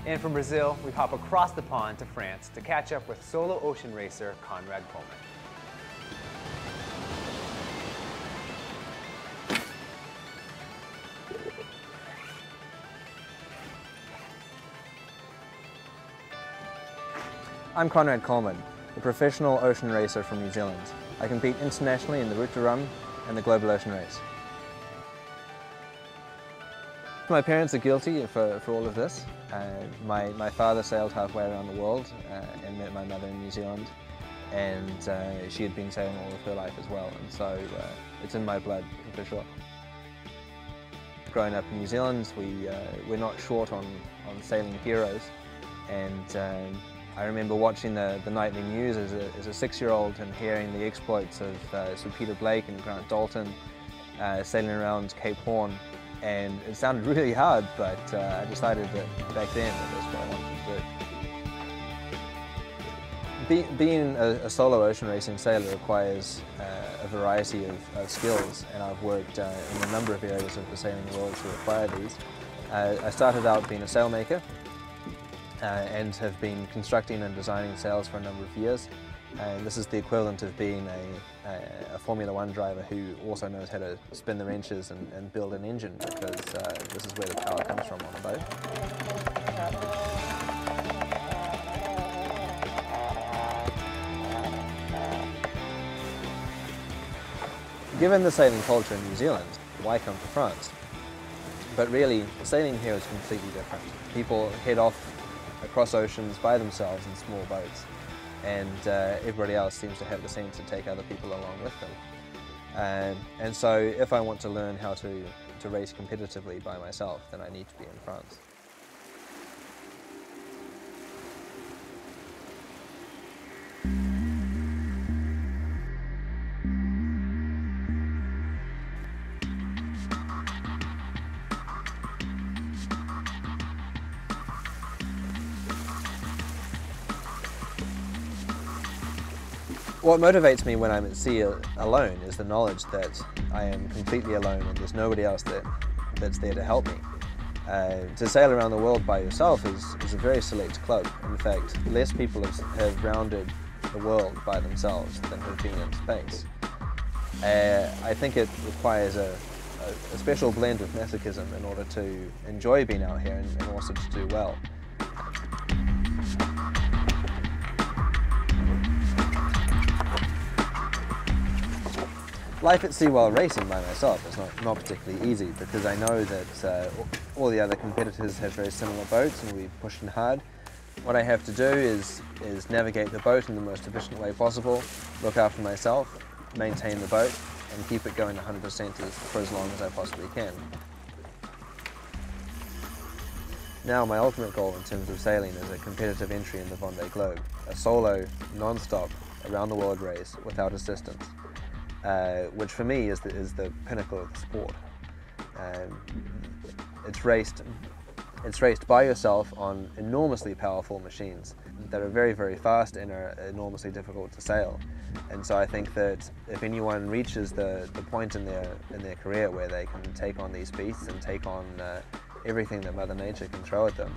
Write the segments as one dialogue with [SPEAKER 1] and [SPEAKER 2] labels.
[SPEAKER 1] And from Brazil, we hop across the pond to France to catch up with solo ocean racer Conrad Colman.
[SPEAKER 2] I'm Conrad Colman, a professional ocean racer from New Zealand. I compete internationally in the Route to Rum and the Global Ocean Race. My parents are guilty for all of this. My father sailed halfway around the world and met my mother in New Zealand, and she had been sailing all of her life as well, and so it's in my blood for sure. Growing up in New Zealand, we're not short on sailing heroes, and I remember watching the nightly news as a 6-year-old and hearing the exploits of Sir Peter Blake and Grant Dalton sailing around Cape Horn, and it sounded really hard, but I decided that back then that's what I wanted to do. Being a solo ocean racing sailor requires a variety of skills, and I've worked in a number of areas of the sailing world to acquire these. I started out being a sailmaker, and have been constructing and designing sails for a number of years. And this is the equivalent of being a Formula One driver who also knows how to spin the wrenches and build an engine, because this is where the power comes from on the boat. Given the sailing culture in New Zealand, why come to France? But really, sailing here is completely different. People head off across oceans by themselves in small boats, and everybody else seems to have the sense to take other people along with them. And so if I want to learn how to race competitively by myself, then I need to be in France. What motivates me when I'm at sea alone is the knowledge that I am completely alone and there's nobody else that's there to help me. To sail around the world by yourself is a very select club. In fact, less people have rounded the world by themselves than have been in space. I think it requires a special blend of masochism in order to enjoy being out here and also to do well. Life at sea while racing by myself is not particularly easy, because I know that all the other competitors have very similar boats and we push in hard. What I have to do is navigate the boat in the most efficient way possible, look after myself, maintain the boat, and keep it going 100% for as long as I possibly can. Now my ultimate goal in terms of sailing is a competitive entry in the Vendée Globe, a solo, non-stop, around the world race without assistance. Which for me is the pinnacle of the sport. It's raced by yourself on enormously powerful machines that are very, very fast and are enormously difficult to sail. And so I think that if anyone reaches the point in their career where they can take on these beasts and take on everything that Mother Nature can throw at them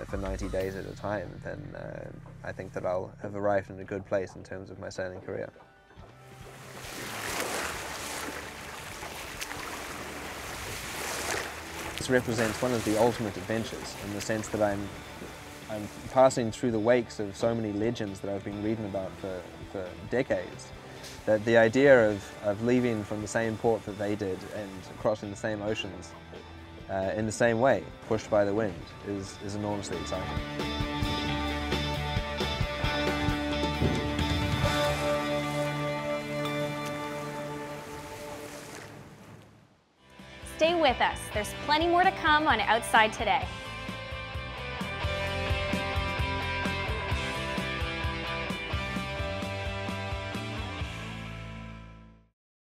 [SPEAKER 2] for 90 days at a time, then I think that I'll have arrived in a good place in terms of my sailing career. This represents one of the ultimate adventures, in the sense that I'm passing through the wakes of so many legends that I've been reading about for decades, that the idea of leaving from the same port that they did and crossing the same oceans in the same way, pushed by the wind, is enormously exciting.
[SPEAKER 3] Stay with us. There's plenty more to come on Outside Today.